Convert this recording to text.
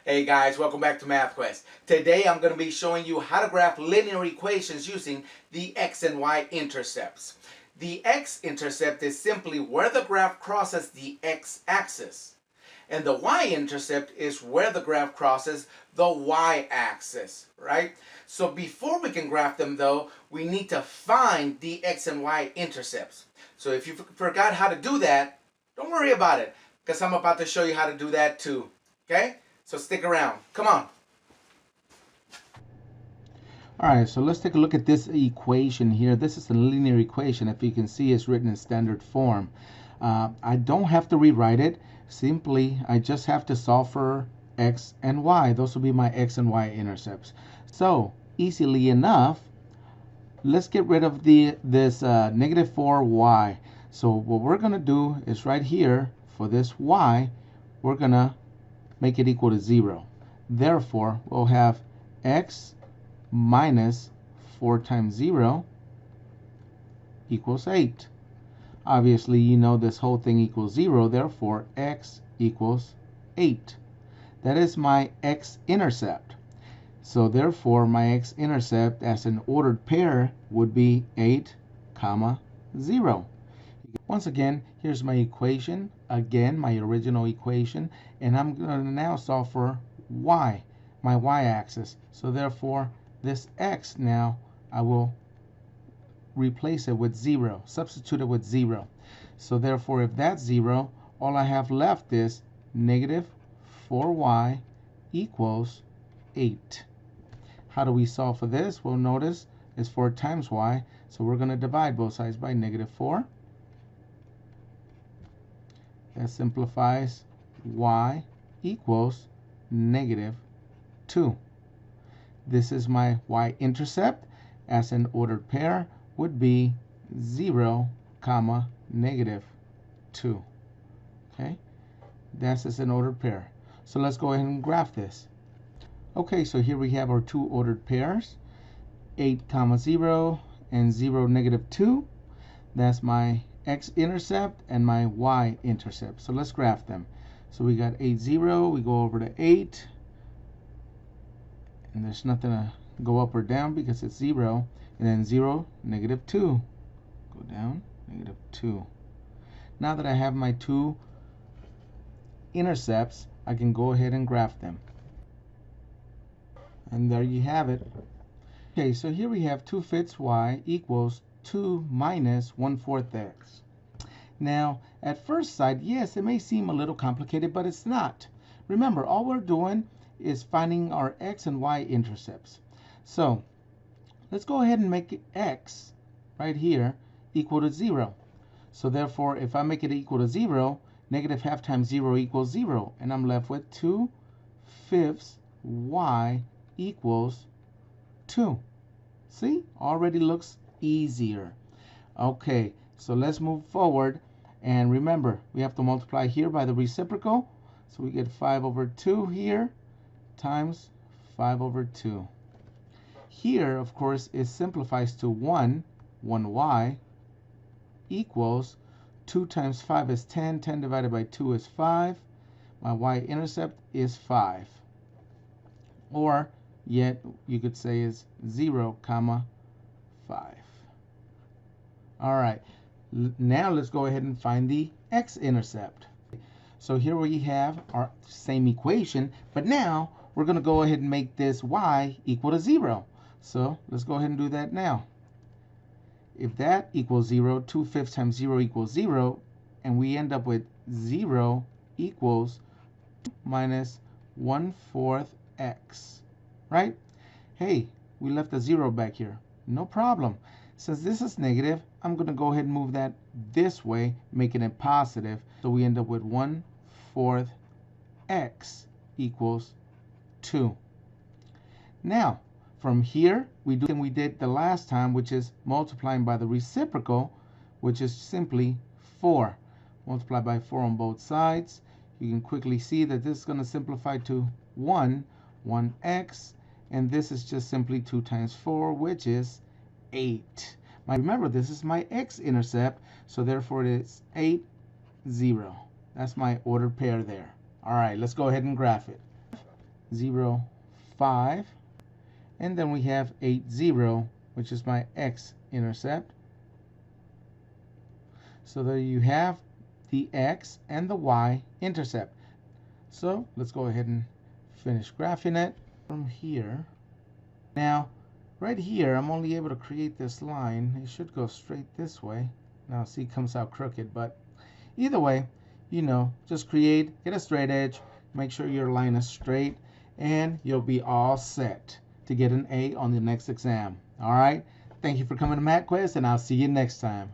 Hey guys, welcome back to Qwest. Today I'm going to be showing you how to graph linear equations using the x and y intercepts. The x-intercept is simply where the graph crosses the x-axis. And the y-intercept is where the graph crosses the y-axis, right? So before we can graph them though, we need to find the x and y intercepts. So if you forgot how to do that, don't worry about it, because I'm about to show you how to do that too, okay? So stick around. Come on. Alright, so let's take a look at this equation here. This is a linear equation. If you can see, it's written in standard form. I don't have to rewrite it. Simply, I just have to solve for x and y. Those will be my x and y intercepts. So, easily enough, let's get rid of this negative 4y. So what we're going to do is right here, for this y, we're going to make it equal to 0. Therefore, we'll have x minus 4 times 0 equals 8. Obviously, you know this whole thing equals 0. Therefore, x equals 8. That is my x-intercept. So therefore, my x-intercept as an ordered pair would be 8, 0. Once again, here's my equation. Again, my original equation. And I'm going to now solve for y, my y-axis. So therefore, this x now, I will replace it with 0, substitute it with 0. So therefore, if that's 0, all I have left is negative 4y equals 8. How do we solve for this? Well, notice it's 4 times y, so we're going to divide both sides by negative 4. That simplifies y equals negative 2. This is my y-intercept as an ordered pair would be 0, negative 2. Okay, that's as an ordered pair. So let's go ahead and graph this. Okay, so here we have our two ordered pairs, 8, 0, and 0, negative 2. That's my x-intercept and my y-intercept. So let's graph them. So we got 8, 0. We go over to 8. And there's nothing to go up or down because it's 0. And then 0, negative 2. Go down, negative 2. Now that I have my two intercepts, I can go ahead and graph them. And there you have it. Okay, so here we have 2/5 y equals 2 minus 1/4 x. Now, at first sight, yes, it may seem a little complicated, but it's not. Remember, all we're doing is finding our x and y intercepts. So, let's go ahead and make x right here equal to 0. So therefore, if I make it equal to 0, negative half times 0 equals 0. And I'm left with 2/5 y equals 2. See? Already looks easier. Okay, so let's move forward. And remember, we have to multiply here by the reciprocal. So we get 5 over 2 here times 5 over 2. Here, of course, it simplifies to 1y equals 2 times 5 is 10. 10 divided by 2 is 5. My y-intercept is 5. Or, yet, you could say is 0, 5. All right, now let's go ahead and find the x-intercept. So here we have our same equation, but now we're going to go ahead and make this y equal to 0. So let's go ahead and do that now. If that equals 0, 2/5 times 0 equals 0, and we end up with 0 equals 2 minus 1/4 x, right? Hey, we left a 0 back here. No problem. Since this is negative, I'm going to go ahead and move that this way, making it positive. So we end up with 1/4 x equals 2. Now, from here, we do what we did the last time, which is multiplying by the reciprocal, which is simply 4. Multiply by 4 on both sides. You can quickly see that this is going to simplify to 1x, and this is just simply 2 times 4, which is 8. Remember, this is my x-intercept, so therefore it is 8, 0. That's my ordered pair there. All right, let's go ahead and graph it. 0, 5. And then we have 8, 0, which is my x-intercept. So there you have the x and the y-intercept. So let's go ahead and finish graphing it from here. Now, right here, I'm only able to create this line. It should go straight this way. Now, see, it comes out crooked, but either way, you know, just create, get a straight edge, make sure your line is straight, and you'll be all set to get an A on the next exam. All right? Thank you for coming to Qwest, and I'll see you next time.